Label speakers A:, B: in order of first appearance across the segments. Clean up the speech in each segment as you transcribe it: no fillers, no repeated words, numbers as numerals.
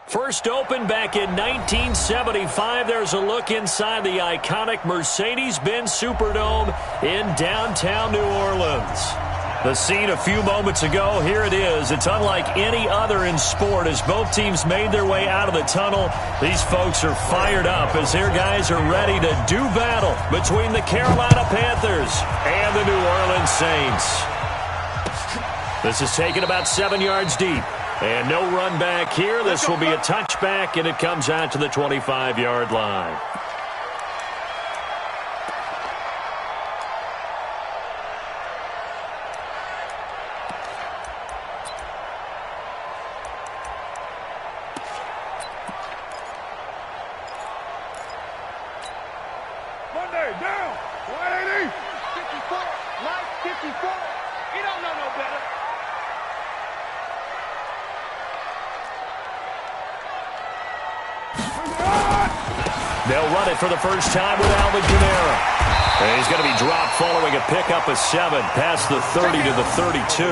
A: First opened back in 1975, there's a look inside the iconic Mercedes-Benz Superdome in downtown New Orleans. The scene a few moments ago, here it is. It's unlike any other in sport as both teams made their way out of the tunnel. These folks are fired up as their guys are ready to do battle between the Carolina Panthers and the New Orleans Saints. This is taken about 7 yards deep. And no run back here. This will be a touchback, and it comes out to the 25-yard line.
B: Monday, down. 180. 54. Light 54. You don't know no better.
A: They'll run it for the first time with Alvin Kamara. And he's going to be dropped following a pickup of 7 past the 30 to the 32.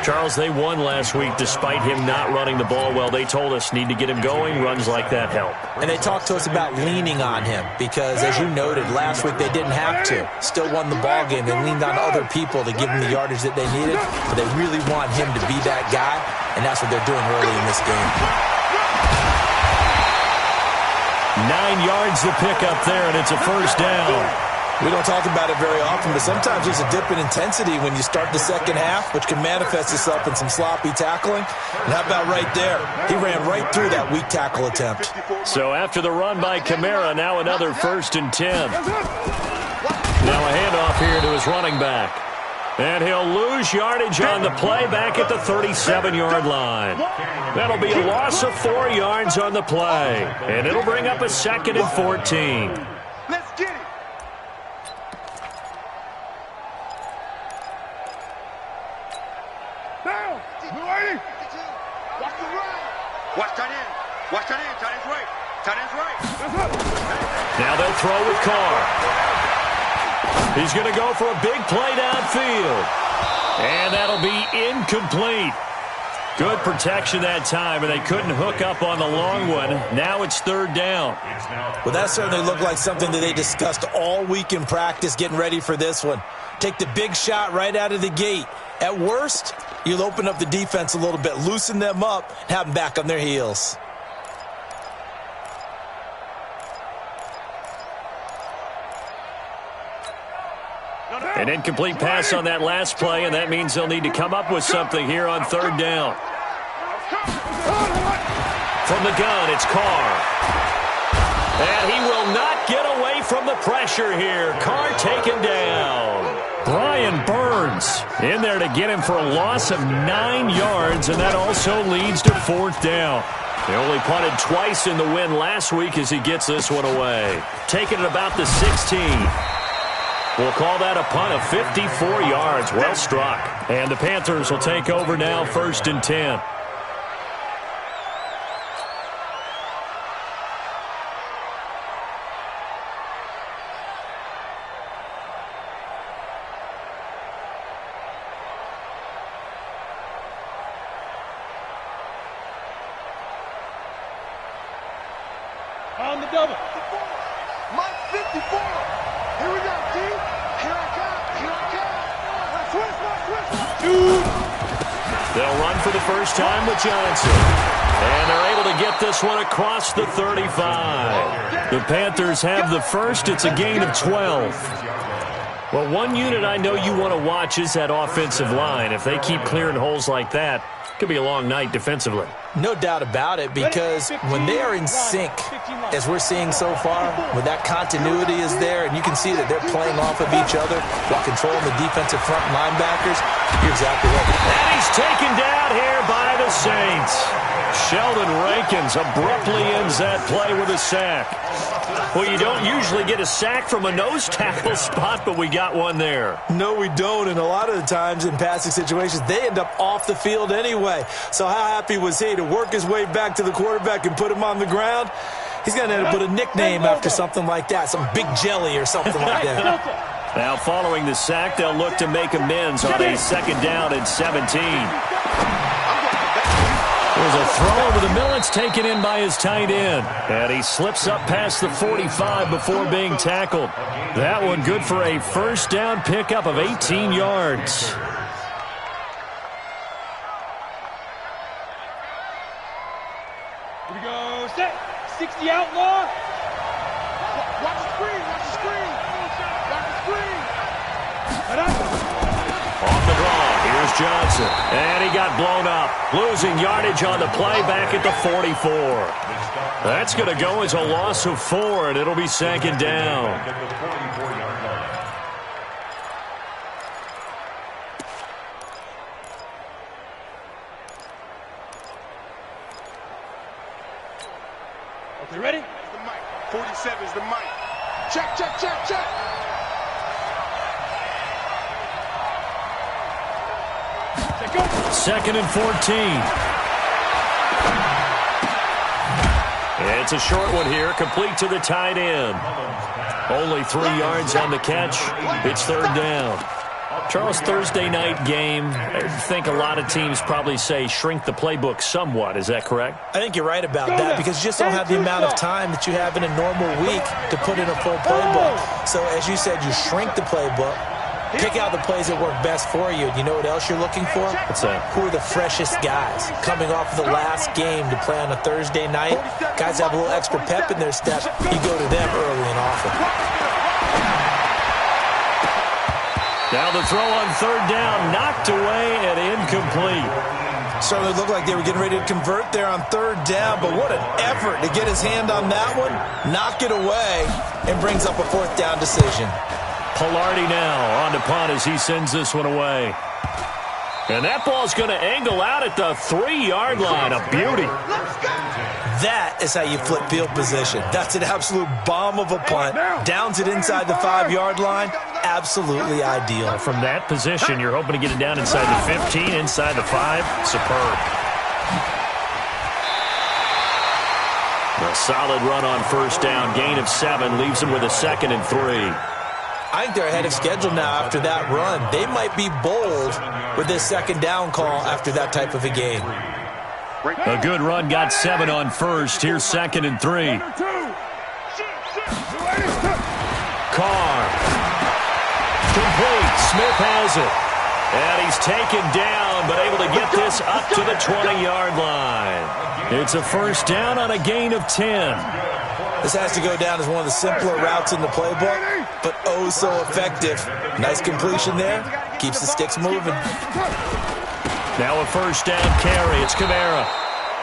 A: Charles, they won last week despite him not running the ball well. They told us need to get him going. Runs like that help.
C: And they talked to us about leaning on him because, as you noted, last week they didn't have to. Still won the ball game. They leaned on other people to give them the yardage that they needed. But they really want him to be that guy, and that's what they're doing early in this game.
A: 9 yards to pick up there, and it's a first down.
C: We don't talk about it very often, but sometimes there's a dip in intensity when you start the second half, which can manifest itself in some sloppy tackling. And how about right there? He ran right through that weak tackle attempt.
A: So after the run by Kamara, now another 1st and 10. Now a handoff here to his running back. And he'll lose yardage on the play back at the 37-yard line. That'll be a loss of 4 yards on the play. And it'll bring up a 2nd and 14.
B: Let's get it. Down. 280. Watch the run. Watch that in. Watch that in. Tight end's right. Tight end's right.
A: Now they'll throw with Carr. He's going to go for a big play downfield. And that'll be incomplete. Good protection that time, and they couldn't hook up on the long one. Now it's 3rd down.
C: Well, that certainly looked like something that they discussed all week in practice, getting ready for this one. Take the big shot right out of the gate. At worst, you'll open up the defense a little bit, loosen them up, and have them back on their heels.
A: An incomplete pass on that last play, and that means they'll need to come up with something here on 3rd down. From the gun, it's Carr. And he will not get away from the pressure here. Carr taken down. Brian Burns in there to get him for a loss of 9 yards, and that also leads to 4th down. They only punted twice in the win last week as he gets this one away. Taking it about the 16. We'll call that a punt of 54 yards. Well struck. And the Panthers will take over now, 1st and 10.
B: On the double. Mike 54. Here we go, T. Here I come. Here I come. Switch.
A: They'll run for the first time with Johnson. And they're able to get this one across the 35. The Panthers have the first. It's a gain of 12. Well, one unit I know you want to watch is that offensive line. If they keep clearing holes like that, it could be a long night defensively.
C: No doubt about it, because when they are in sync, as we're seeing so far, when that continuity is there, and you can see that they're playing off of each other while controlling the defensive front linebackers, you're exactly right.
A: And he's taken down here by the Saints. Sheldon Rankins abruptly ends that play with a sack. Well, you don't usually get a sack from a nose tackle spot, but we got one there.
C: No, we don't, and a lot of the times in passing situations, they end up off the field anyway. So how happy was he to work his way back to the quarterback and put him on the ground? He's going to end up with a nickname after something like that, some Big Jelly or something like that.
A: Now, following the sack, they'll look to make amends on a 2nd down and 17. There's a throw over the middle. It's taken in by his tight end. And he slips up past the 45 before being tackled. That one good for a first down pickup of 18 yards.
B: Here we go. Set. 60 outlaw. Watch the screen. Watch the screen. Watch the screen.
A: Off the draw. Here's Johnson. And he got blown up. Losing yardage on the play back at the 44. That's going to go as a loss of 4, and it'll be second down.
B: Okay, ready?
D: The mic. 47 is the mic. Check, check, check, check.
A: Second and 14. It's a short one here, complete to the tight end. Only 3 yards on the catch. It's third down. Charles, Thursday night game, I think a lot of teams probably say shrink the playbook somewhat. Is that correct?
C: I think you're right about that because you just don't have the amount of time that you have in a normal week to put in a full playbook. So as you said, you shrink the playbook. Pick out the plays that work best for you. And you know what else you're looking for?
A: What's that?
C: Who are the freshest guys coming off of the last game to play on a Thursday night? Guys have a little extra pep in their step. You go to them early and often.
A: Now the throw on third down, knocked away and incomplete.
C: Certainly looked like they were getting ready to convert there on third down, but what an effort to get his hand on that one, knock it away, and brings up a fourth down decision.
A: Pilardi now on to punt as he sends this one away. And that ball's going to angle out at the 3-yard line. A beauty.
C: That is how you flip field position. That's an absolute bomb of a punt. Downs it inside the 5-yard line. Absolutely ideal.
A: From that position, you're hoping to get it down inside the 15, inside the 5. Superb. A solid run on first down. Gain of 7 leaves him with a 2nd and 3.
C: I think they're ahead of schedule now after that run. They might be bold with this second down call after that type of a game.
A: A good run, got 7 on first. Here's 2nd and 3. Carr. Complete. Smith has it. And he's taken down, but able to get this up to the 20-yard line. It's a first down on a gain of 10.
C: This has to go down as one of the simpler routes in the playbook, but oh so effective. Nice completion there. Keeps the sticks moving.
A: Now a first down carry. It's Kamara.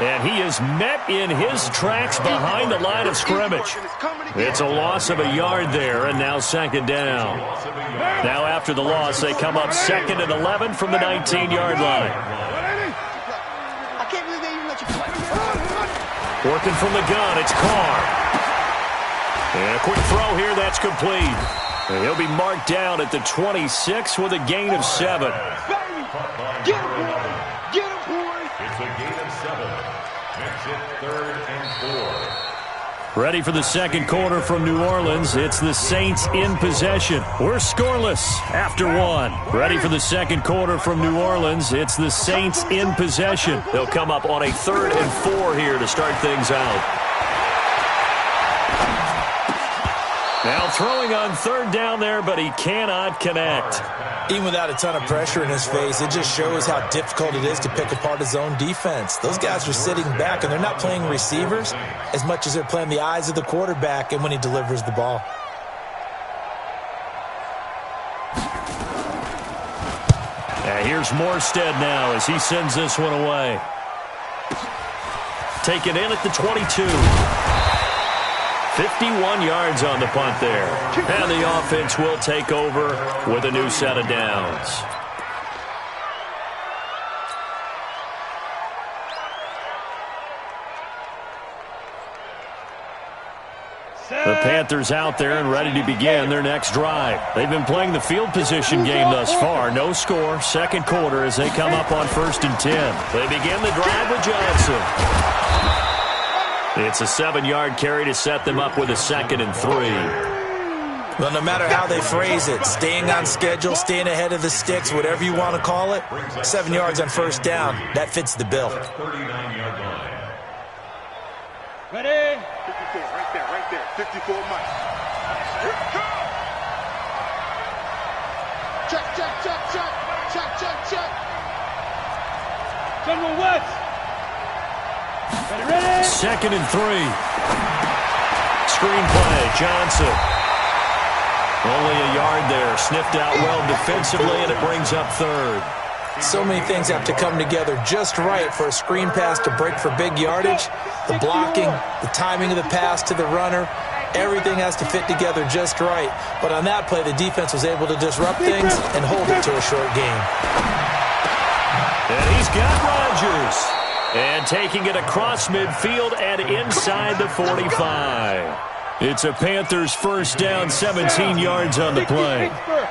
A: And he is met in his tracks behind the line of scrimmage. It's a loss of a yard there, and now second down. Now after the loss, they come up 2nd and 11 from the 19-yard line. Working from the gun, it's Carr. And a quick throw here, that's complete. And he'll be marked down at the 26 with a gain of 7.
B: Get him, boy. Get him, boy.
E: It's a gain of 7. Makes it 3rd and 4.
A: Ready for the second quarter from New Orleans. It's the Saints in possession. We're scoreless after 1. Ready for the second quarter from New Orleans. It's the Saints in possession. They'll come up on a 3rd and 4 here to start things out. Now throwing on third down there, but he cannot connect.
C: Even without a ton of pressure in his face, it just shows how difficult it is to pick apart his own defense. Those guys are sitting back, and they're not playing receivers as much as they're playing the eyes of the quarterback and when he delivers the ball.
A: And here's Morstead now as he sends this one away. Taken in at the 22. 51 yards on the punt there. And the offense will take over with a new set of downs. The Panthers out there and ready to begin their next drive. They've been playing the field position game thus far. No score. Second quarter as they come up on 1st and 10. They begin the drive with Johnson. It's a 7-yard carry to set them up with a 2nd and 3.
C: Well, no matter how they phrase it, staying on schedule, staying ahead of the sticks, whatever you want to call it, 7 yards on first down, that fits the bill.
E: 39-yard line.
B: Ready?
D: 54, right there. 54 Mike. Check.
B: General West. Ready?
A: 2nd and 3. Screenplay, Johnson. Only a yard there. Sniffed out well defensively, and it brings up 3rd.
C: So many things have to come together just right for a screen pass to break for big yardage. The blocking, the timing of the pass to the runner, everything has to fit together just right. But on that play, the defense was able to disrupt things and hold it to a short game.
A: And he's got Rodgers. And taking it across midfield and inside the 45. It's a Panthers first down, 17 yards on the play.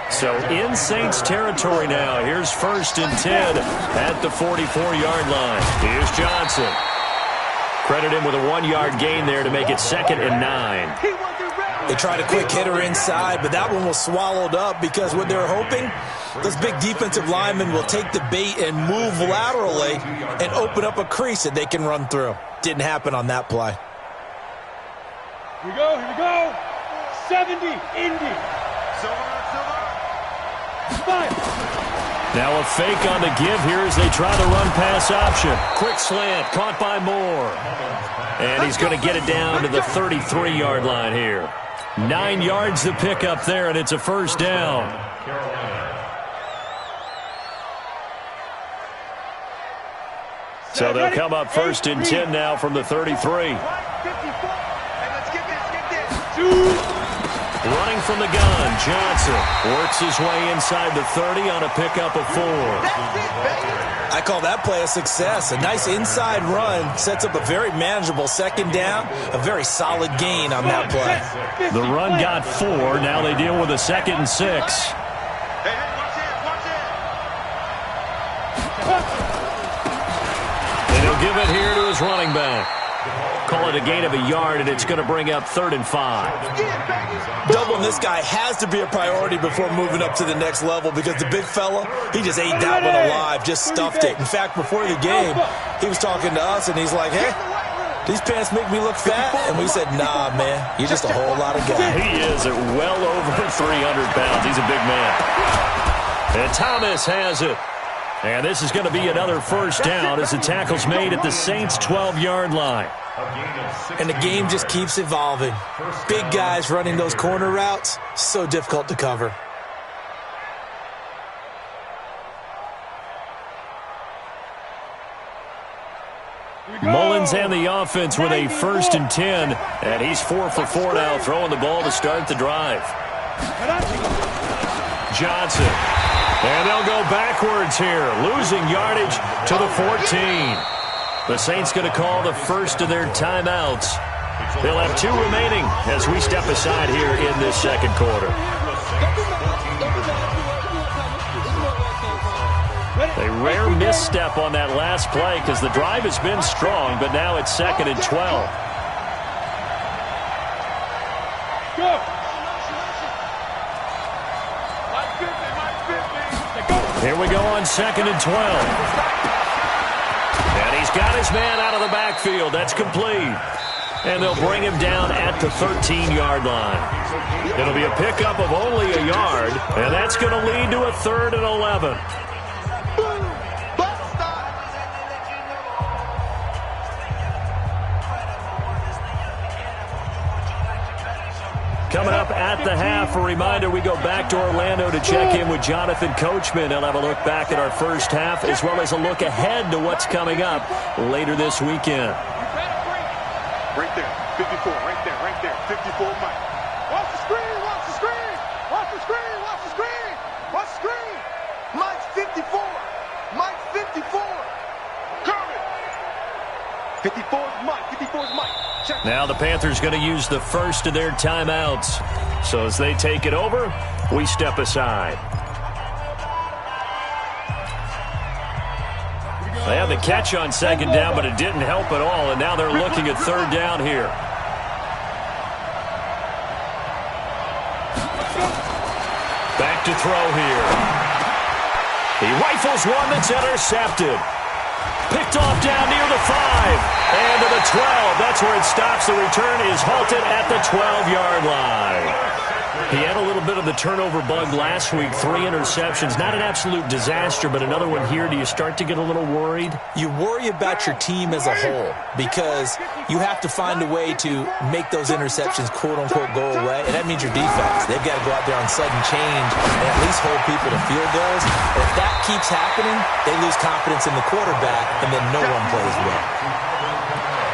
A: So in Saints territory now. Here's 1st and 10 at the 44-yard line. Here's Johnson. Credit him with a 1-yard gain there to make it 2nd and 9.
C: They tried a quick hitter inside, but that one was swallowed up because what they're hoping, those big defensive linemen will take the bait and move laterally and open up a crease that they can run through. Didn't happen on that play.
B: Here we go. 70, Indy. Silver.
A: Now a fake on the give here as they try the run-pass option. Quick slant, caught by Moore. And he's going to get it down to the 33-yard line here. 9 yards to pick up there, and it's a first down. So they'll come up 1st and 10 now from the 33. Running from the gun, Johnson works his way inside the 30 on a pickup of 4.
C: I call that play a success. A nice inside run sets up a very manageable 2nd down, a very solid gain on that play.
A: The run got 4. Now they deal with a 2nd and 6. And he'll give it here to his running back. Call it a gain of a yard, and it's going to bring up 3rd and 5.
C: Doubling this guy has to be a priority before moving up to the next level because the big fella, he just ate that one alive, just stuffed it. In fact, before the game, he was talking to us, and he's like, hey, these pants make me look fat? And we said, nah, man, you're just a whole lot of guy.
A: He is at well over 300 pounds. He's a big man. And Thomas has it. And this is going to be another first down as the tackle's made at the Saints' 12-yard line.
C: And the game just keeps evolving. Big guys running those corner routes, so difficult to cover.
A: Mullins and the offense with a 1st and 10. And he's 4 for 4 now, throwing the ball to start the drive. Johnson. And they'll go backwards here, losing yardage to the 14. The Saints going to call the first of their timeouts. They'll have 2 remaining as we step aside here in this 2nd quarter. A rare misstep on that last play because the drive has been strong, but now it's 2nd and 12. Here we go on 2nd and 12. And he's got his man out of the backfield. That's complete. And they'll bring him down at the 13-yard line. It'll be a pickup of only a yard, and that's going to lead to a 3rd and 11. Coming up at the half, a reminder, we go back to Orlando to check in with Jonathan Coachman. He'll have a look back at our first half as well as a look ahead to what's coming up later this weekend.
D: Right there, 54, right there, 54 Mike. Watch the screen, watch the screen, watch the screen, watch the screen, watch the screen. Mike's 54, Mike's 54. Coming. 54 is Mike, 54 is Mike. Check.
A: Now the Panthers going to use the first of their timeouts. So as they take it over, we step aside. They had the catch on 2nd down, but it didn't help at all, and now they're looking at 3rd down here. Back to throw here. He rifles one that's intercepted. Picked off down near the 5. And to the 12. That's where it stops. The return is halted at the 12-yard line. He had a little bit of the turnover bug last week. 3 interceptions. Not an absolute disaster, but another one here. Do you start to get a little worried?
C: You worry about your team as a whole because you have to find a way to make those interceptions, quote-unquote, go away. And that means your defense. They've got to go out there on sudden change and at least hold people to field goals. And if that keeps happening, they lose confidence in the quarterback, and then no one plays well.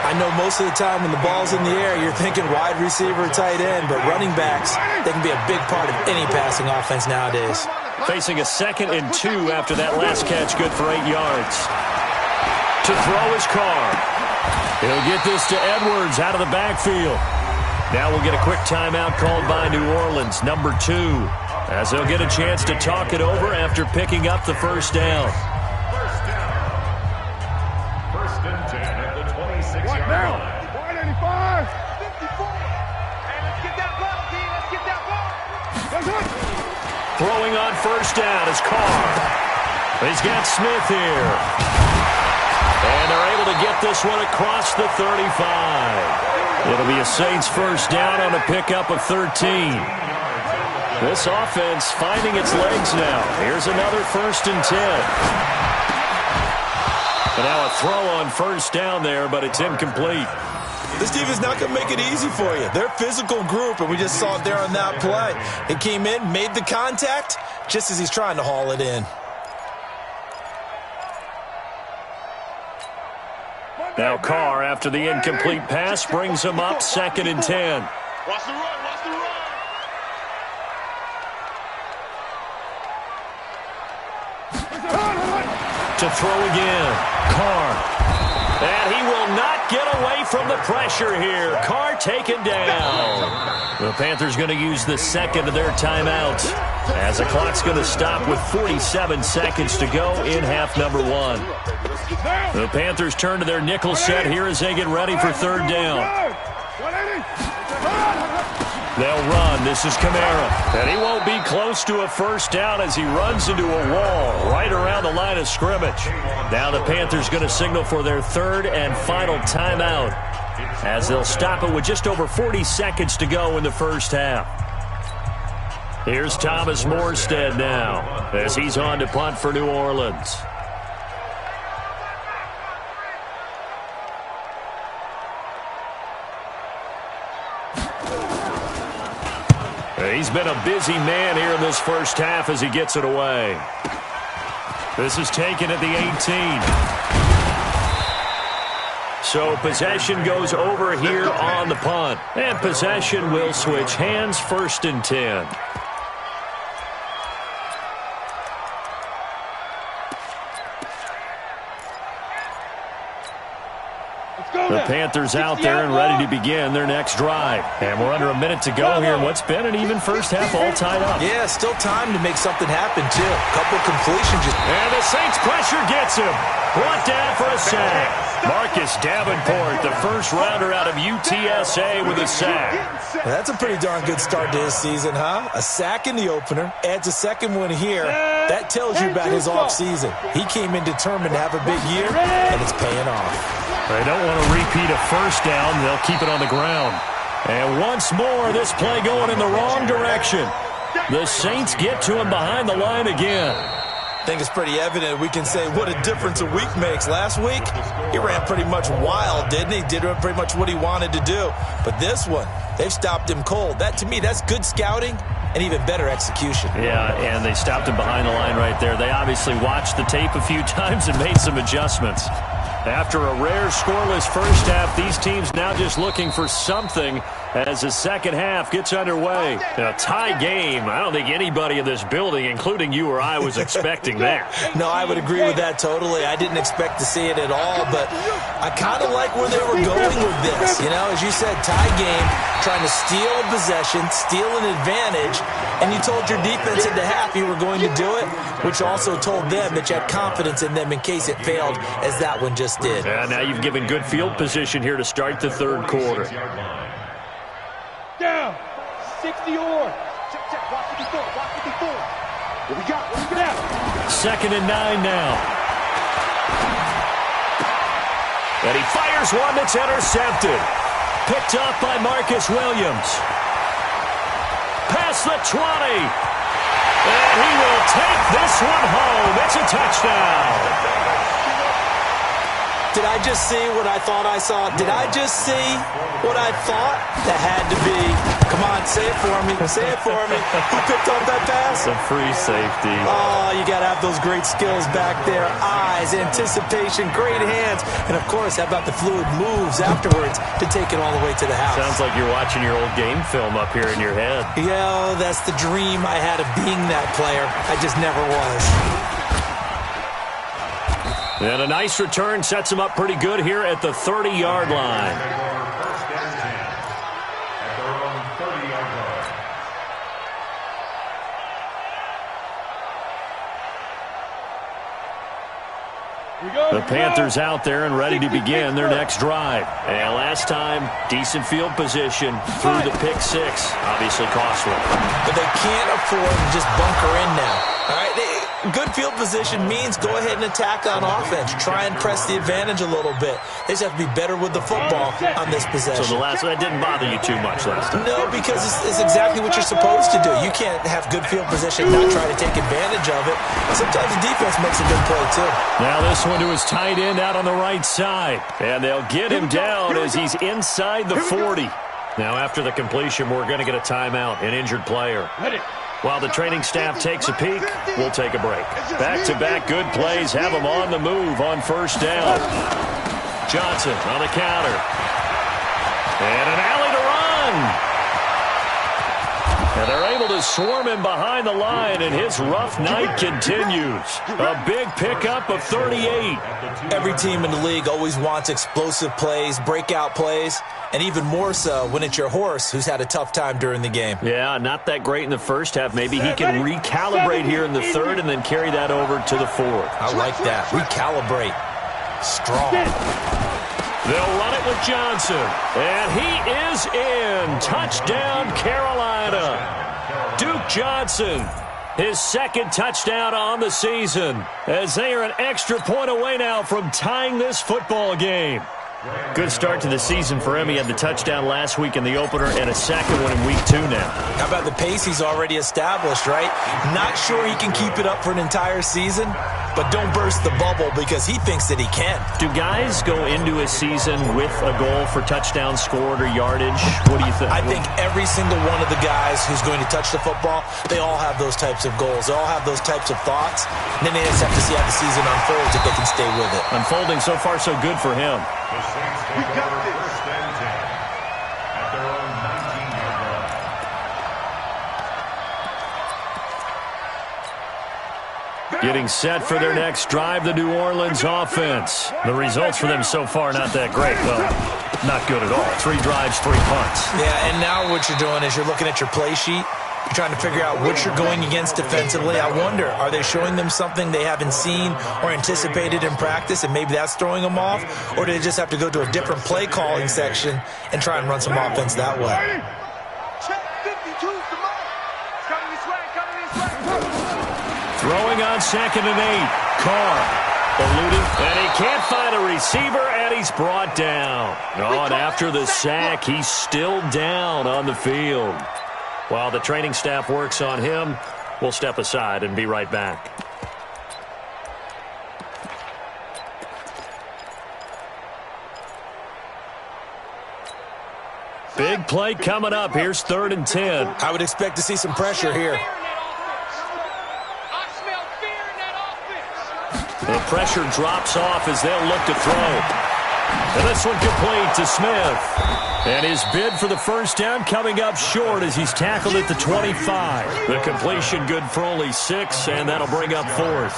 C: I know most of the time when the ball's in the air, you're thinking wide receiver, tight end, but running backs, they can be a big part of any passing offense nowadays.
A: Facing a 2nd and 2 after that last catch, good for 8 yards. To throw his Carr. He'll get this to Edwards out of the backfield. Now we'll get a quick timeout called by New Orleans, number 2, as they'll get a chance to talk it over after picking up the first down.
E: First and 10 at the 26-yard
B: Now,
E: line.
B: 185. 54. Hey, let's get that ball, D. Let's get that ball. Let's hit.
A: Throwing on first down is Carr. He's got Smith here. And they're able to get this one across the 35. It'll be a Saints first down on a pickup of 13. This offense finding its legs now. Here's another first and 10. And now a throw on first down there, but it's incomplete.
C: This defense is not going to make it easy for you. They're a physical group, and we just saw it there on that play. It came in, made the contact, just as he's trying to haul it in.
A: Now Carr, after the incomplete pass, brings him up 2nd and 10.
B: Watch the run. Watch the run.
A: To throw again. Carr. And he will not get away from the pressure here. Carr taken down. The Panthers going to use the 2nd of their timeouts as the clock's going to stop with 47 seconds to go in half number 1. The Panthers turn to their nickel set here as they get ready for 3rd down. They'll run. This is Kamara. And he won't be close to a first down as he runs into a wall right around the line of scrimmage. Now the Panthers going to signal for their 3rd and final timeout as they'll stop it with just over 40 seconds to go in the first half. Here's Thomas Morstead now as he's on to punt for New Orleans. He's been a busy man here in this first half as he gets it away. This is taken at the 18. So possession goes over here on the punt. And possession will switch hands, 1st and 10. The Panthers out there and ready to begin their next drive. And we're under a minute to go here in what's been an even first half all tied up.
C: Yeah, still time to make something happen, too. Couple completions.
A: And the Saints pressure gets him. Brought down for a sack. Marcus Davenport, the first rounder out of UTSA with a sack.
C: That's a pretty darn good start to his season, huh? A sack in the opener, adds a 2nd one here. That tells you about his offseason. He came in determined to have a big year, and it's paying off.
A: They don't want to repeat a first down. They'll keep it on the ground. And once more, this play going in the wrong direction. The Saints get to him behind the line again.
C: I think it's pretty evident. We can say what a difference a week makes. Last week, he ran pretty much wild, didn't he? Did pretty much what he wanted to do. But this one, they've stopped him cold. That, to me, that's good scouting and even better execution.
A: Yeah, and they stopped him behind the line right there. They obviously watched the tape a few times and made some adjustments. After a rare scoreless first half, these teams now just looking for something as the second half gets underway. A tie game. I don't think anybody in this building, including you or I, was expecting that.
C: No, I would agree with that totally. I didn't expect to see it at all, but I kind of like where they were going with this. You know, as you said, tie game, trying to steal a possession, steal an advantage, and you told your defense at the half you were going to do it, which also told them that you had confidence in them in case it failed, as that one just did.
A: And now you've given good field position here to start the third quarter.
B: Down. 60 or. Check, check. Watch the door. Watch the What we got? What we got?
A: 2nd and 9 now. And he fires one that's intercepted. Picked up by Marcus Williams. Past the 20. And he will take this one home. It's a touchdown.
C: Did I just see what I thought I saw? Did I just see what I thought? That had to be. Come on, say it for me. Say it for me. Who picked up that pass?
A: It's a free safety.
C: Oh, you got to have those great skills back there. Eyes, anticipation, great hands. And, of course, how about the fluid moves afterwards to take it all the way to the house?
A: Sounds like you're watching your old game film up here in your head.
C: Yeah, that's the dream I had of being that player. I just never was.
A: And a nice return sets him up pretty good here at the 30-yard line.
E: First and 10 at their own 30-yard line.
A: The Panthers out there and ready to begin their next drive. And last time, decent field position through the pick six. Obviously costly.
C: But they can't afford to just bunker in now. All right, good field position means go ahead and attack on offense. Try and press the advantage a little bit. They just have to be better with the football on this possession.
A: So the last one, that didn't bother you too much last time?
C: No, because it's exactly what you're supposed to do. You can't have good field position, not try to take advantage of it. Sometimes the defense makes a good play, too.
A: Now this one to his tight end out on the right side. And they'll get him down as he's inside the 40. Now after the completion, we're going to get a timeout, an injured player. While the training staff takes a peek, we'll take a break. Back-to-back good plays have them on the move on first down. Johnson on the counter. And an alley to run. And they're able to swarm him behind the line, and his rough night continues. A big pickup of 38.
C: Every team in the league always wants explosive plays, breakout plays, and even more so when it's your horse who's had a tough time during the game.
A: Yeah, not that great in the first half. Maybe he can recalibrate here in the third and then carry that over to the fourth.
C: I like that. Recalibrate. Strong.
A: They'll run it with Johnson. And he is in. Touchdown, Carolina. Duke Johnson, his second touchdown on the season, as they are an extra point away now from tying this football game. Good start to the season for him. He had the touchdown last week in the opener and a second one in week 2 now.
C: How about the pace he's already established, right? Not sure he can keep it up for an entire season, but don't burst the bubble because he thinks that he can.
A: Do guys go into a season with a goal for touchdowns scored or yardage? What do you think?
C: I think every single one of the guys who's going to touch the football, they all have those types of goals. They all have those types of thoughts. And then they just have to see how the season unfolds if they can stay with it.
A: Unfolding so far so good for him.
E: The Saints take over first and 10 at their own 19-yard line.
A: Getting set for their next drive, the New Orleans offense. The results for them so far not that great. Well, not good at all. 3 drives, 3 punts.
C: Yeah, and now what you're doing is you're looking at your play sheet. You're trying to figure out what you're going against defensively. I wonder, are they showing them something they haven't seen or anticipated in practice, and maybe that's throwing them off? Or do they just have to go to a different play calling section and try and run some offense that way?
B: Check 52's the mark. It's coming this way, coming this way.
A: Throwing on 2nd and 8. Carr eluding, and he can't find a receiver, and he's brought down. Oh, and after the sack, he's still down on the field. While the training staff works on him, we'll step aside and be right back. Big play coming up. Here's 3rd and 10.
C: I would expect to see some pressure here.
A: The pressure drops off as they'll look to throw. And this one complete to Smith. And his bid for the first down coming up short as he's tackled at the 25. The completion good for only 6, and that'll bring up 4th.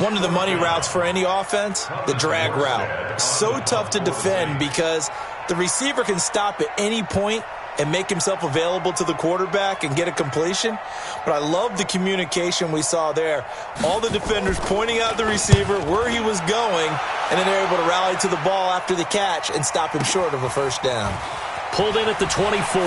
C: One of the money routes for any offense, the drag route. So tough to defend because the receiver can stop at any point and make himself available to the quarterback and get a completion. But I love the communication we saw there. All the defenders pointing out the receiver, where he was going, and then they're able to rally to the ball after the catch and stop him short of a first down.
A: Pulled in at the 24.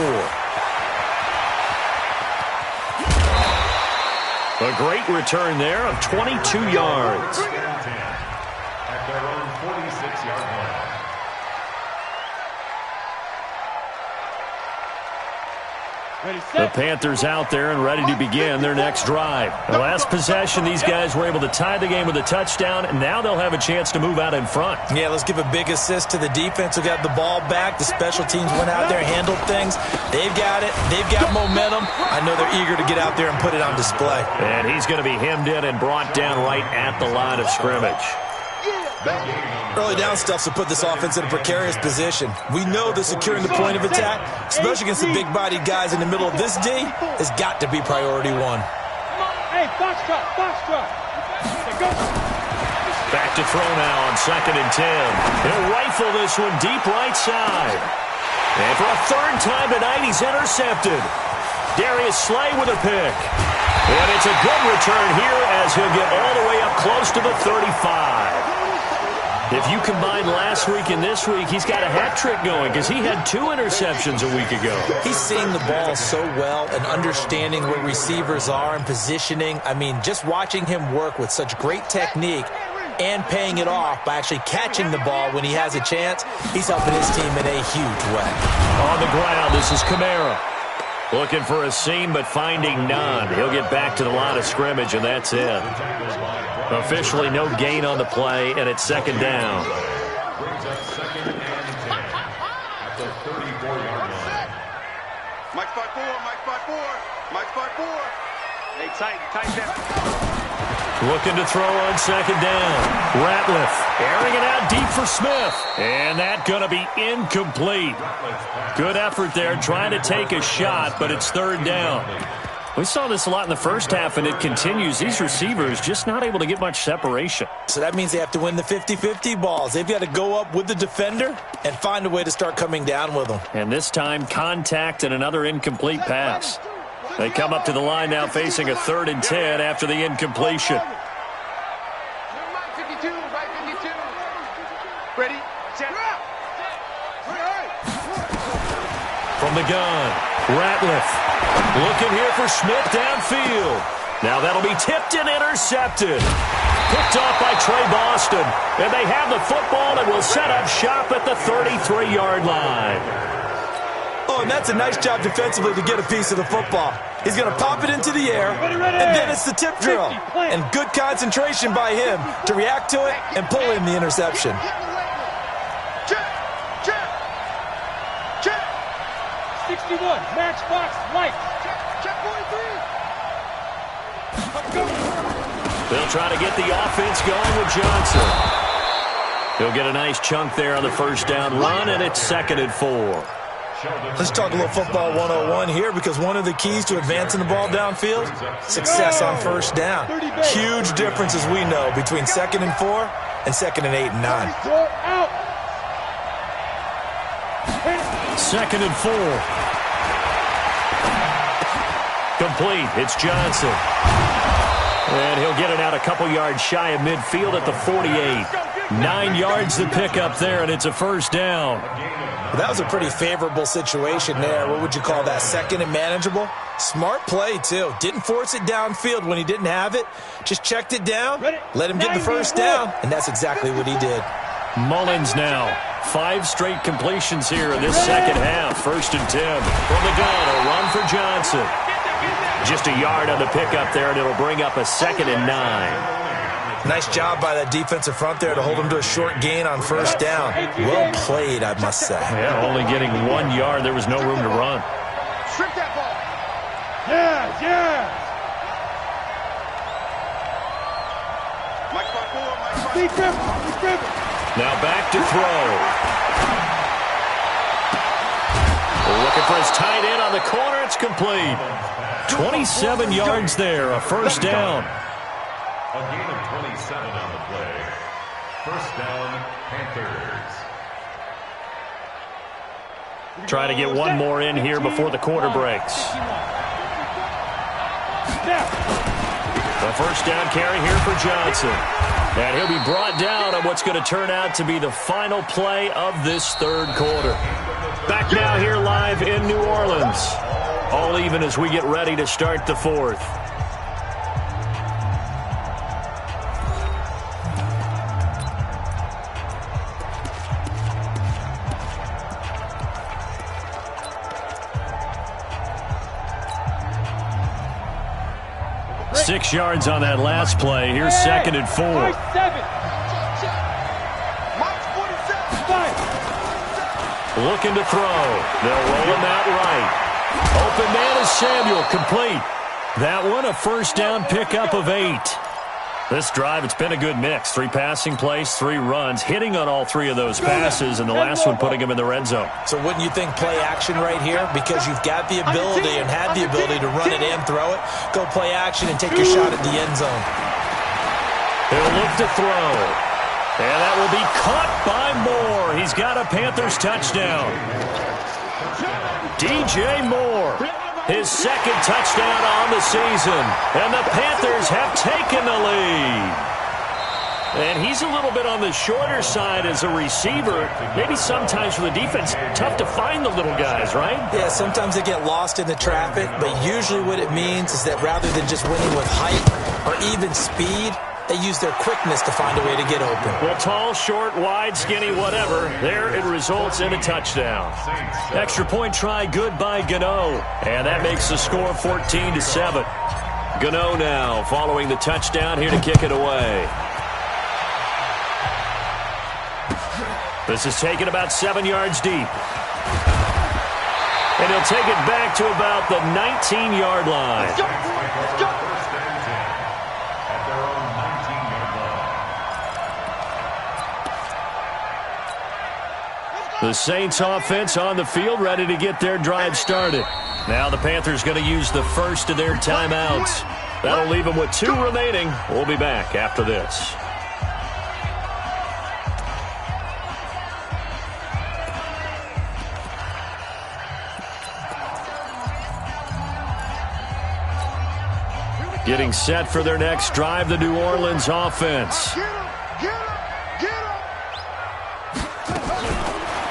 A: A great return there of 22 yards.
E: At their own 46-yard line.
A: The Panthers out there and ready to begin their next drive. The last possession, these guys were able to tie the game with a touchdown, and now they'll have a chance to move out in front.
C: Yeah, let's give a big assist to the defense who got the ball back. The special teams went out there, handled things. They've got it. They've got momentum. I know they're eager to get out there and put it on display.
A: And he's going to be hemmed in and brought down right at the line of scrimmage.
C: Early down stuffs will put this offense in a precarious position. We know that securing the point of attack, especially against the big-bodied guys in the middle of this D, has got to be priority one.
B: Hey, box drop.
A: Back to throw now on 2nd and 10. He'll rifle this one deep right side. And for a third time tonight, he's intercepted. Darius Slay with a pick. And it's a good return here as he'll get all the way up close to the 35. If you combine last week and this week, he's got a hat trick going because he had 2 interceptions a week ago.
C: He's seeing the ball so well and understanding where receivers are and positioning. I mean, just watching him work with such great technique and paying it off by actually catching the ball when he has a chance, he's helping his team in a huge way.
A: On the ground, this is Kamara. Looking for a seam, but finding none. He'll get back to the line of scrimmage, and that's it. Officially no gain on the play, and it's 2nd down.
E: Brings up 2nd and 10 at the 34-yard line.
D: Mike 5-4. Hey, tighten that.
A: Looking to throw on 2nd down. Ratliff airing it out deep for Smith. And that going to be incomplete. Good effort there trying to take a shot, but it's 3rd down. We saw this a lot in the first half, and it continues. These receivers just not able to get much separation.
C: So that means they have to win the 50-50 balls. They've got to go up with the defender and find a way to start coming down with them.
A: And this time, contact and another incomplete pass. They come up to the line now facing a 3rd and 10 after the incompletion.
D: Ready, set,
A: From the gun, Ratliff looking here for Smith downfield. Now that'll be tipped and intercepted. Picked off by Trey Boston. And they have the football and will set up shop at the 33-yard line.
C: Oh, and that's a nice job defensively to get a piece of the football. He's going to pop it into the air, and then it's the tip drill. And good concentration by him to react to it and pull in the interception.
B: Check. 61, matchbox, light. Check 43.
A: They'll try to get the offense going with Johnson. He'll get a nice chunk there on the 1st down run, and it's 2nd and 4.
C: Let's talk a little football 101 here, because one of the keys to advancing the ball downfield, success on 1st down. Huge difference, as we know, between 2nd and 4 and 2nd and 8 and 9.
A: 2nd and 4. Complete. It's Johnson. And he'll get it out a couple yards shy of midfield at the 48. 9 yards to pick up there, and it's a 1st down.
C: Well, that was a pretty favorable situation there. What would you call that? 2nd and manageable? Smart play, too. Didn't force it downfield when he didn't have it. Just checked it down, let him get the 1st down, and that's exactly what he did.
A: Mullins now. 5 straight completions here in this 2nd half. 1st and 10. From the gun, a run for Johnson. Just a yard on the pickup there, and it'll bring up a 2nd and 9.
C: Nice job by that defensive front there to hold him to a short gain on 1st down. Well played, I must say.
A: Yeah, only getting 1 yard. There was no room to run.
B: Strip that ball. Yeah.
D: Mike 5-4.
B: Be careful.
A: Now back to throw. Looking for his tight end on the corner. It's complete. 27 yards there, a 1st down.
E: A gain of 27 on the play. 1st down, Panthers.
A: Try to get one more in here before the quarter breaks. The 1st down carry here for Johnson. And he'll be brought down on what's going to turn out to be the final play of this 3rd quarter. Back now here live in New Orleans. All even as we get ready to start the 4th. 6 yards on that last play. Here's 2nd and 4.
B: Mike 7.
A: Looking to throw. They'll roll him out right. Open man is Samuel, complete. That one a first down pickup of 8. This drive, it's been a good mix. 3 passing plays, 3 runs, hitting on all 3 of those passes, and the last one putting him in the red zone.
C: So wouldn't you think play action right here? Because you've got the ability and had the ability to run it and throw it. Go play action and take your shot at the end zone.
A: He'll look to throw. And that will be caught by Moore. He's got a Panthers touchdown. DJ Moore, his 2nd touchdown on the season. And the Panthers have taken the lead. And he's a little bit on the shorter side as a receiver. Maybe sometimes for the defense, tough to find the little guys, right?
C: Yeah, sometimes they get lost in the traffic, but usually what it means is that rather than just winning with height or even speed, they use their quickness to find a way to get open.
A: Well, tall, short, wide, skinny, whatever. There it results in a touchdown. Extra point try, good by Gano. And that makes the score 14-7. Gano now following the touchdown here to kick it away. This is taken about 7 yards deep. And he'll take it back to about the 19-yard line. The Saints offense on the field, ready to get their drive started. Now the Panthers going to use the first of their timeouts. That'll leave them with 2 remaining. We'll be back after this. Getting set for their next drive, the New Orleans offense.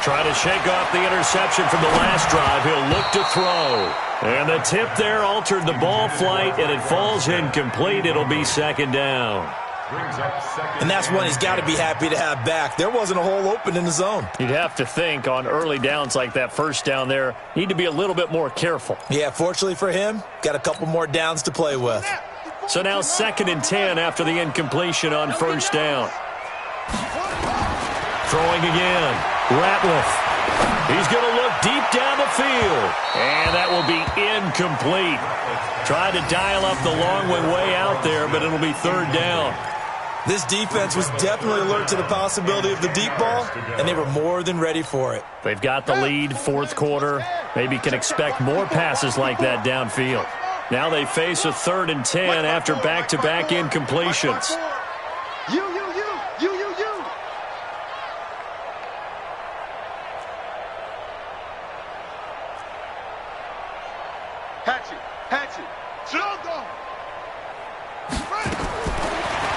A: Trying to shake off the interception from the last drive. He'll look to throw. And the tip there altered the ball flight, and it falls incomplete. It'll be 2nd down.
C: And that's one he's got to be happy to have back. There wasn't a hole open in the zone.
A: You'd have to think on early downs like that first down there, need to be a little bit more careful.
C: Yeah, fortunately for him, got a couple more downs to play with.
A: So now 2nd and 10 after the incompletion on first down. Throwing again. Ratliff. He's going to look deep down the field. And that will be incomplete. Tried to dial up the long one way out there, but it'll be 3rd down.
C: This defense was definitely alert to the possibility of the deep ball, and they were more than ready for it.
A: They've got the lead, 4th quarter. Maybe can expect more passes like that downfield. Now they face a 3rd and 10 after back-to-back incompletions.
B: You. Hatchet.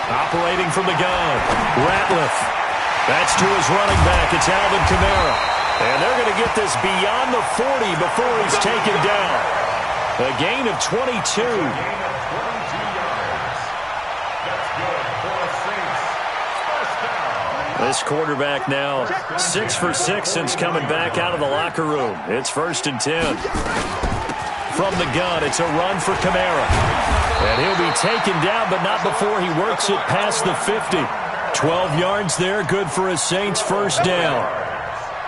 A: Operating from the gun, Ratliff. That's to his running back. It's Alvin Kamara. And they're going to get this beyond the 40 before he's taken down. A gain of 22. This quarterback now 6 for 6 since coming back out of the locker room. It's 1st and 10. From the gun, it's a run for Kamara. And he'll be taken down, but not before he works it past the 50. 12 yards there, good for a Saints first down.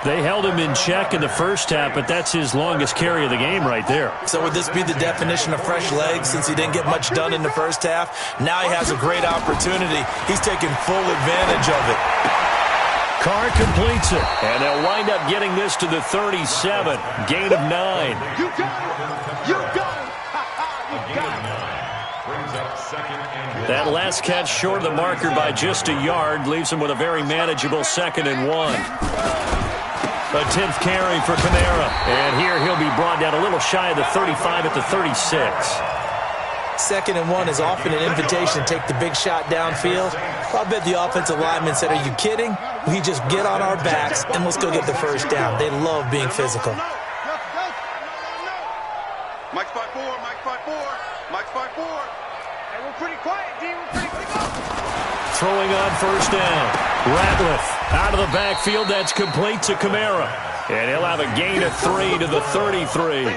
A: They held him in check in the first half, but that's his longest carry of the game right there.
C: So would this be the definition of fresh legs since he didn't get much done in the first half? Now he has a great opportunity. He's taking full advantage of it.
A: Carr completes it, and they'll wind up getting this to the 37. Gain of 9.
B: You got it. You got it.
A: That last catch short of the marker by just a yard leaves him with a very manageable 2nd and 1. A 10th carry for Kamara. And here he'll be brought down a little shy of the 35 at the 36.
C: 2nd and 1 is often an invitation to take the big shot downfield. I bet the offensive lineman said, "Are you kidding? We just get on our backs and let's go get the first down." They love being physical.
D: Mike's 5-4, Mike's 5-4, Mike's 5-4.
B: Hey, we're pretty quiet, D. We're pretty quiet.
A: Throwing on first down. Ratliff out of the backfield. That's complete to Kamara. And he'll have a gain of 3 to the 33.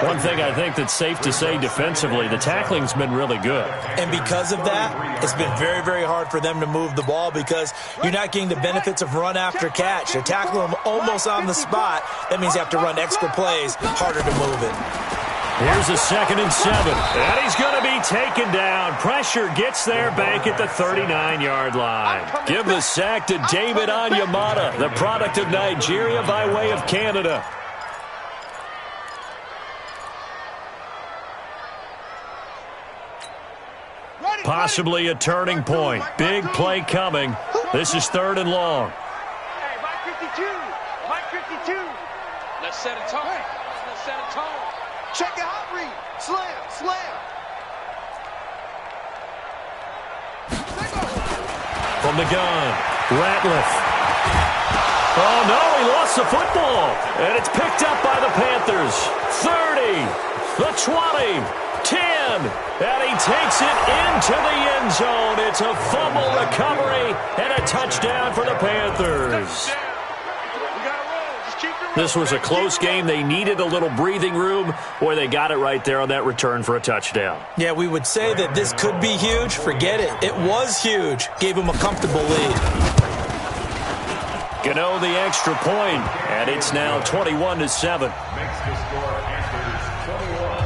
A: One thing I think that's safe to say defensively, the tackling's been really good.
C: And because of that, it's been very, very hard for them to move the ball because you're not getting the benefits of run after catch. They're tackling them almost on the spot. That means you have to run extra plays, harder to move it.
A: Here's a 2nd and 7. And he's going to be taken down. Pressure gets there back at the 39-yard line. Give the sack to David Onyemata, the product of Nigeria by way of Canada. Possibly a turning point. Big play coming. This is 3rd and long.
B: Hey, Mike 52. Mike 52.
F: Let's set a tone. Let's set a tone.
B: Check it out, read. Slam, slam.
A: From the gun, Ratliff. Oh, no, he lost the football. And it's picked up by the Panthers. 30, the 20, 10. And he takes it into the end zone. It's a fumble recovery and a touchdown for the Panthers. This was a close game. They needed a little breathing room, or they got it right there on that return for a touchdown.
C: Yeah, we would say that this could be huge. Forget it. It was huge. Gave him a comfortable lead.
A: Gano the extra point, and it's now 21-7.
E: Makes the score Panthers 21,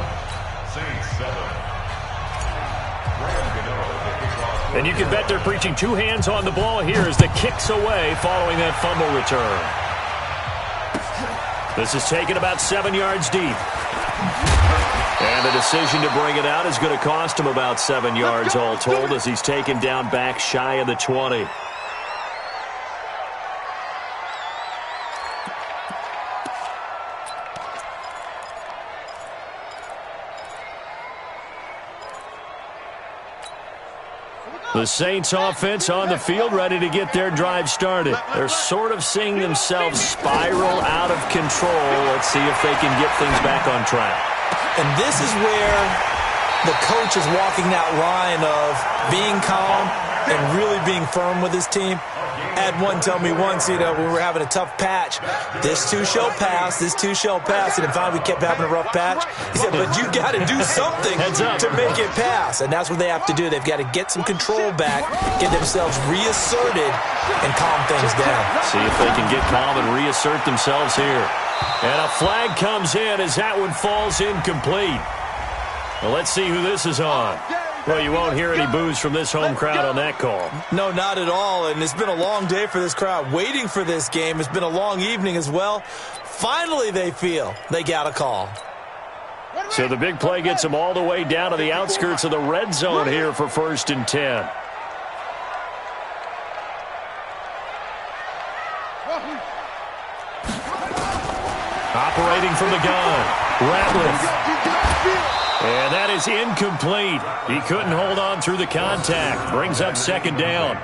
E: Saints 7.
A: And you can bet they're preaching 2 hands on the ball here as the kick's away following that fumble return. This is taken about 7 yards deep. And the decision to bring it out is going to cost him about 7 yards all told as he's taken down back shy of the 20. The Saints offense on the field ready to get their drive started. They're sort of seeing themselves spiral out of control. Let's see if they can get things back on track.
C: And this is where the coach is walking that line of being calm and really being firm with his team. I had one tell me once, when we were having a tough patch, this too shall pass, this too shall pass. And finally we kept having a rough patch. He said, but you got to do something to make it pass. And that's what they have to do. They've got to get some control back, get themselves reasserted, and calm things down.
A: See if they can get calm and reassert themselves here. And a flag comes in as that one falls incomplete. Well, let's see who this is on. Well, you won't hear any boos from this home crowd on that call.
C: No, not at all. And it's been a long day for this crowd waiting for this game. It's been a long evening as well. Finally, they feel they got a call.
A: So the big play gets them all the way down to the outskirts of the red zone here for 1st and 10. Operating from the gun, Ratliff. And that is incomplete. He couldn't hold on through the contact. Brings up 2nd down.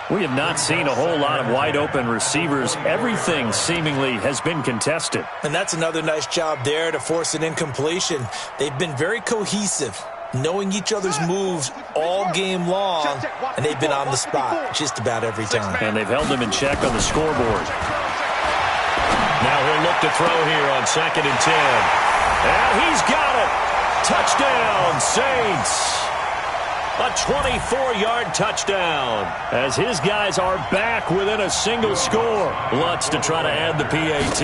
A: We have not seen a whole lot of wide-open receivers. Everything seemingly has been contested.
C: And that's another nice job there to force an incompletion. They've been very cohesive, knowing each other's moves all game long, and they've been on the spot just about every time.
A: And they've held them in check on the scoreboard. Now he'll look to throw here on 2nd and 10. And he's got it. Touchdown, Saints. A 24-yard touchdown as his guys are back within a single score. Lutz to try to add the PAT.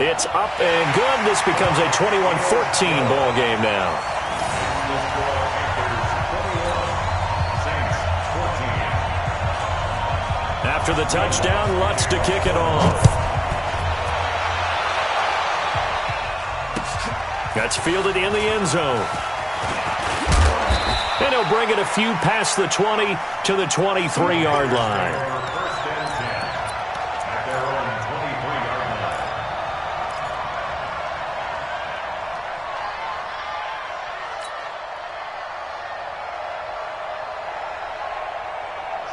A: It's up and good. This becomes a 21-14 ball game now. After the touchdown, Lutz to kick it off. That's fielded in the end zone. And he'll bring it a few past the 20 to the 23-yard line.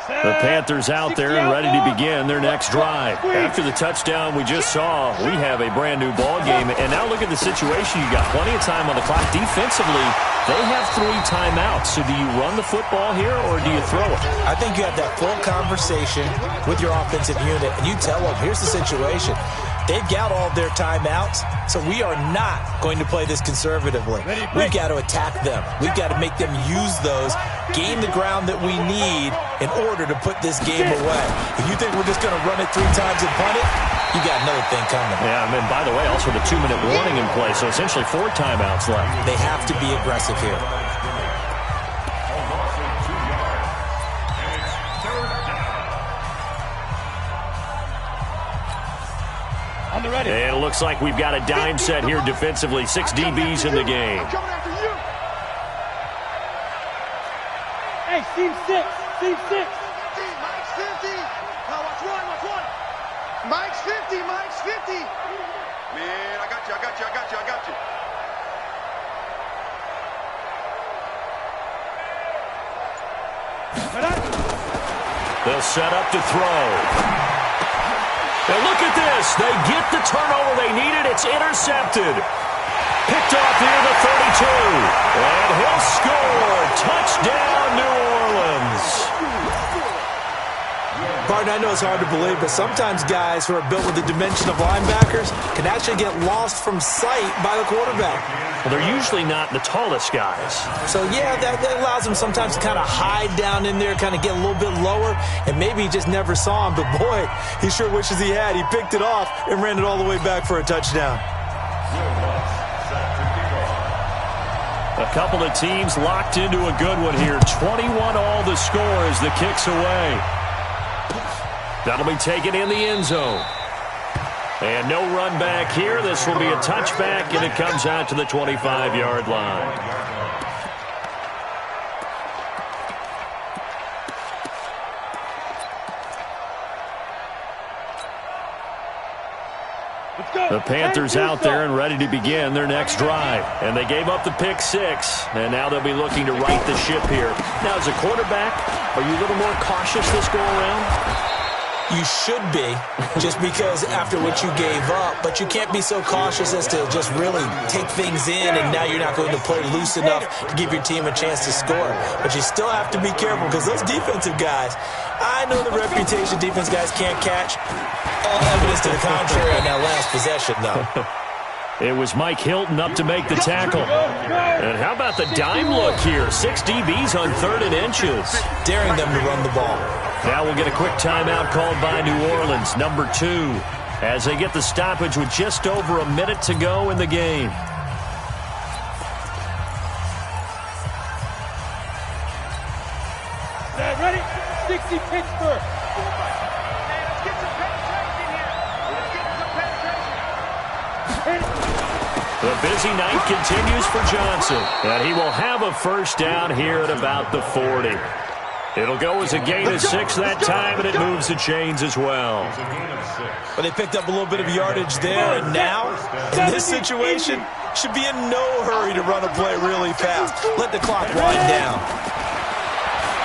A: The Panthers out there and ready to begin their next drive. After the touchdown we just saw, we have a brand-new ball game. And now look at the situation. You got plenty of time on the clock. Defensively, they have 3 timeouts. So do you run the football here or do you throw it?
C: I think you have that full conversation with your offensive unit, and you tell them, here's the situation. They've got all their timeouts, so we are not going to play this conservatively. We've got to attack them. We've got to make them use those, gain the ground that we need in order to put this game away. If you think we're just going to run it 3 times and punt it, you got another thing coming.
A: Yeah, and by the way, also the 2-minute warning in play, so essentially 4 timeouts left.
C: They have to be aggressive here.
A: And it looks like we've got a dime set here defensively. 6 DBs in the game.
B: Hey, team 6. Team 6.
D: Mike's 50. Now watch one. Mike's 50. Mike's 50. Man, I got you.
A: They'll set up to throw. And look at this. They get the turnover they needed. It's intercepted. Picked off near the 32. And he'll score. Touchdown, New Orleans.
C: Barton, I know it's hard to believe, but sometimes guys who are built with the dimension of linebackers can actually get lost from sight by the quarterback.
A: Well, they're usually not the tallest guys.
C: So, yeah, that allows them sometimes to kind of hide down in there, kind of get a little bit lower, and maybe he just never saw him. But, boy, he sure wishes he had. He picked it off and ran it all the way back for a touchdown.
A: A couple of teams locked into a good one here. 21 all the score as the kick's away. That'll be taken in the end zone. And no run back here. This will be a touchback, and it comes out to the 25-yard line. The Panthers out there and ready to begin their next drive. And they gave up the pick 6, and now they'll be looking to right the ship here. Now, as a quarterback, are you a little more cautious this go-around?
C: You should be, just because after what you gave up, but you can't be so cautious as to just really take things in, and now you're not going to play loose enough to give your team a chance to score. But you still have to be careful, because those defensive guys, I know the reputation defense guys can't catch. All evidence to the contrary on that last possession, though.
A: It was Mike Hilton up to make the tackle. And how about the dime look here? 6 DBs on 3rd and inches.
C: Daring them to run the ball.
A: Now we'll get a quick timeout called by New Orleans, number 2, as they get the stoppage with just over a minute to go in the game.
B: Ready? 60 Pittsburgh.
D: Let's get some penetration here.
A: The busy night continues for Johnson, and he will have a first down here at about the 40. It'll go as a gain of 6 that time, and it moves the chains as well.
C: But they picked up a little bit of yardage there, and now, in this situation, should be in no hurry to run a play really fast. Let the clock wind down.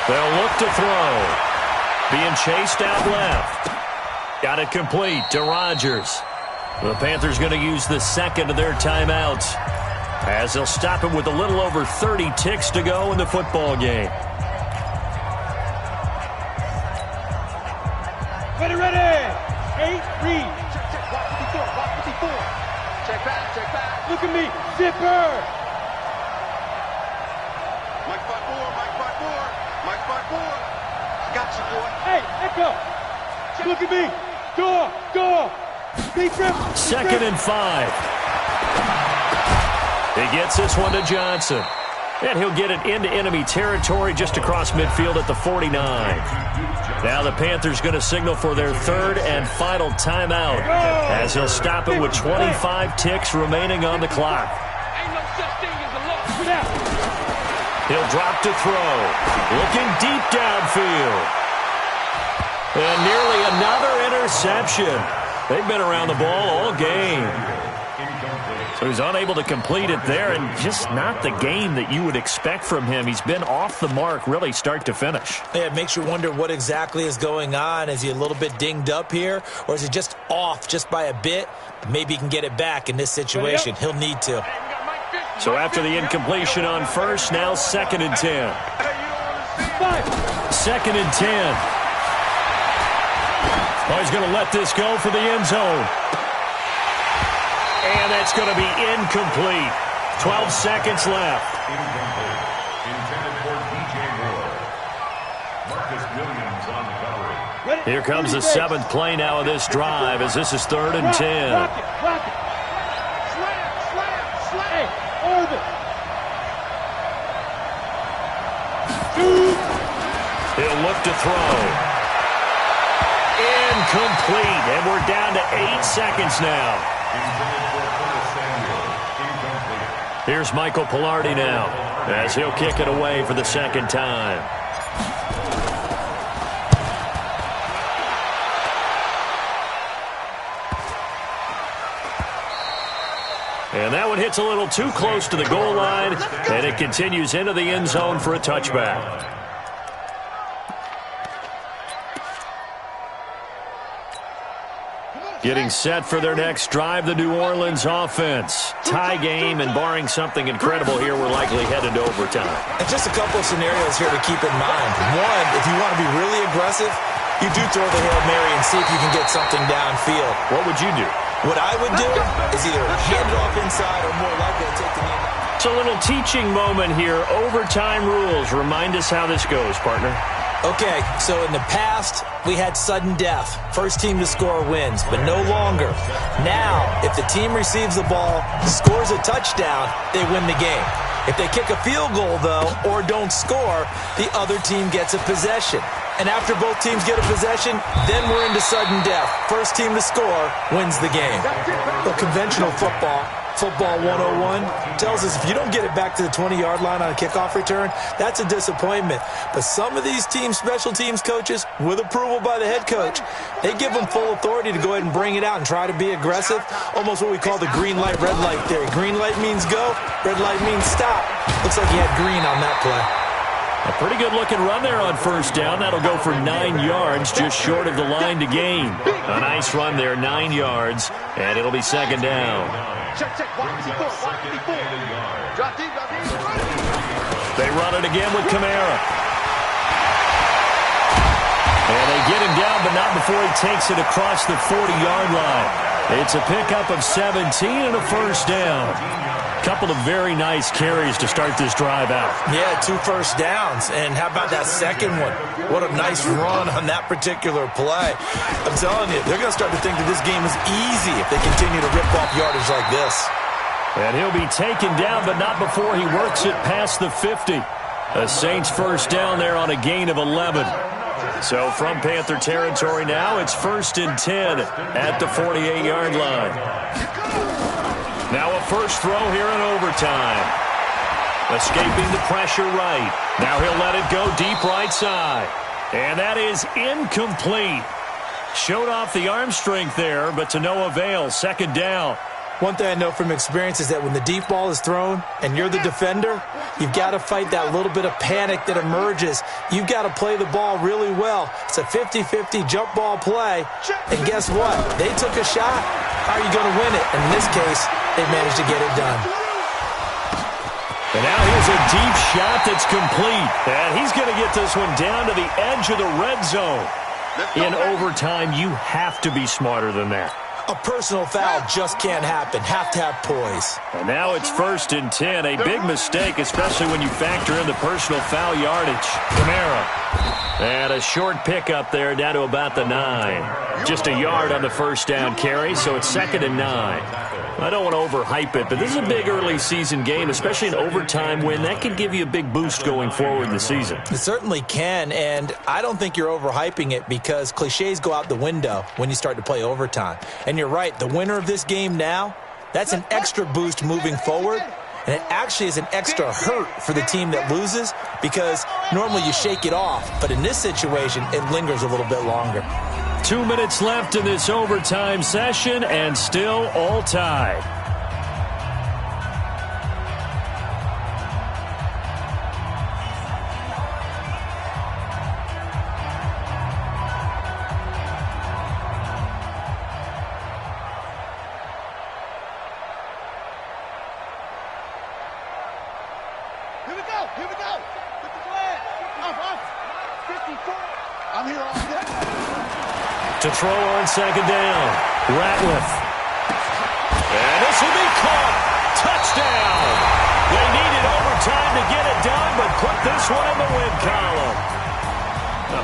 A: They'll look to throw. Being chased out left. Got it complete to Rodgers. The Panthers going to use the second of their timeouts, as they'll stop it with a little over 30 ticks to go in the football game.
B: Ready. 8, read.
D: Check, watch 54. Check back.
B: Look at me, zipper.
D: Mike 5-4. I got you, boy.
B: Hey, Echo. Look at me. Go. Big rip.
A: 2nd and 5. He gets this one to Johnson. And he'll get it into enemy territory just across midfield at the 49. Now the Panthers going to signal for their 3rd and final timeout, as he'll stop it with 25 ticks remaining on the clock.
F: Ain't no such thing as a loss.
A: He'll drop to throw. Looking deep downfield. And nearly another interception. They've been around the ball all game. So he's unable to complete it there, and just not the game that you would expect from him. He's been off the mark really start to finish.
C: Yeah, it makes you wonder what exactly is going on. Is he a little bit dinged up here, or is he just off just by a bit? Maybe he can get it back in this situation. He'll need to.
A: So after the incompletion on first, now 2nd and 10. 2nd and 10. Oh, he's going to let this go for the end zone. And that's going to be incomplete. 12 seconds left.
E: Incomplete. Intended for DJ Moore. Marcus Williams on the coverage.
A: Here comes the 7th play now of this drive as this is 3rd and 10.
B: Rock it. Slam. Orbit.
A: He'll look to throw. Incomplete. And we're down to 8 seconds now.
E: Intended for Curtis Samuel. Incomplete.
A: Here's Michael Pilardi now as he'll kick it away for the 2nd time. And that one hits a little too close to the goal line, and it continues into the end zone for a touchback. Getting set for their next drive, the New Orleans offense. Tie game, and barring something incredible here, we're likely headed to overtime.
C: And just a couple of scenarios here to keep in mind. One, if you want to be really aggressive, you do throw the Hail Mary and see if you can get something downfield.
A: What would you do?
C: What I would do is either hand it off inside or more likely to take the knee.
A: It's a little teaching moment here. Overtime rules. Remind us how this goes, partner.
C: Okay, so in the past, we had sudden death. First team to score wins, but no longer. Now, if the team receives the ball, scores a touchdown, they win the game. If they kick a field goal, though, or don't score, the other team gets a possession. And after both teams get a possession, then we're into sudden death. First team to score wins the game. But conventional football 101, tells us if you don't get it back to the 20-yard line on a kickoff return, that's a disappointment. But some of these team special teams coaches, with approval by the head coach, they give them full authority to go ahead and bring it out and try to be aggressive, almost what we call the green light, red light theory. Green light means go, red light means stop. Looks like he had green on that play.
A: A pretty good-looking run there on first down. That'll go for 9 yards, just short of the line to gain. A nice run there, 9 yards, and it'll be 2nd down.
D: Check. Drop deep.
A: They run it again with Kamara. And they get him down, but not before he takes it across the 40-yard line. It's a pickup of 17 and a first down. Couple of very nice carries to start this drive out.
C: Yeah, 2 first downs. And how about that second one? What a nice run on that particular play. I'm telling you, they're going to start to think that this game is easy if they continue to rip off yardage like this.
A: And he'll be taken down, but not before he works it past the 50. A Saints first down there on a gain of 11. So from Panther territory now, it's 1st and 10 at the 48-yard line. Now a first throw here in overtime. Escaping the pressure right. Now he'll let it go deep right side. And that is incomplete. Showed off the arm strength there, but to no avail. 2nd down.
C: One thing I know from experience is that when the deep ball is thrown and you're the defender, you've got to fight that little bit of panic that emerges. You've got to play the ball really well. It's a 50-50 jump ball play. And guess what? They took a shot. How are you going to win it? And in this case, they managed to get it done.
A: And now here's a deep shot that's complete. And he's going to get this one down to the edge of the red zone. In overtime, you have to be smarter than that.
C: A personal foul just can't happen. Have to have poise.
A: And now it's 1st and 10. A big mistake, especially when you factor in the personal foul yardage. Kamara. And a short pickup there down to about the 9. Just a yard on the first down carry, so it's 2nd and 9. I don't want to overhype it, but this is a big early season game, especially an overtime win. That could give you a big boost going forward in the season.
C: It certainly can, and I don't think you're overhyping it because cliches go out the window when you start to play overtime. And you're right, the winner of this game now, that's an extra boost moving forward, and it actually is an extra hurt for the team that loses because normally you shake it off, but in this situation, it lingers a little bit longer.
A: 2 minutes left in this overtime session, and still all tied.
B: Here we go. With the flag. Off. 54. I'm here all day.
A: To throw on 2nd down, Ratliff. And this will be caught. Touchdown. They needed overtime to get it done, but put this one in the win column.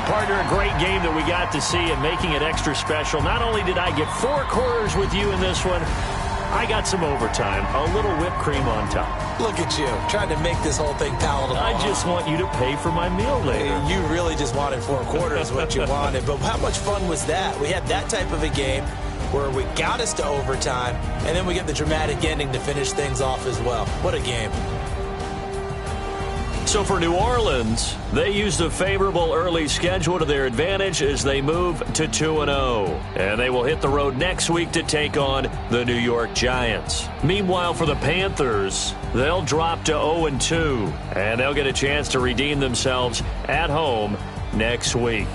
A: Partner, a great game that we got to see and making it extra special. Not only did I get 4 quarters with you in this one, I got some overtime, a little whipped cream on top.
C: Look at you, trying to make this whole thing palatable.
A: I just want you to pay for my meal later.
C: You really just wanted 4 quarters, what you wanted. But how much fun was that? We had that type of a game where we got us to overtime, and then we get the dramatic ending to finish things off as well. What a game.
A: So for New Orleans, they used a favorable early schedule to their advantage as they move to 2-0. And they will hit the road next week to take on the New York Giants. Meanwhile, for the Panthers, they'll drop to 0-2. And they'll get a chance to redeem themselves at home next week.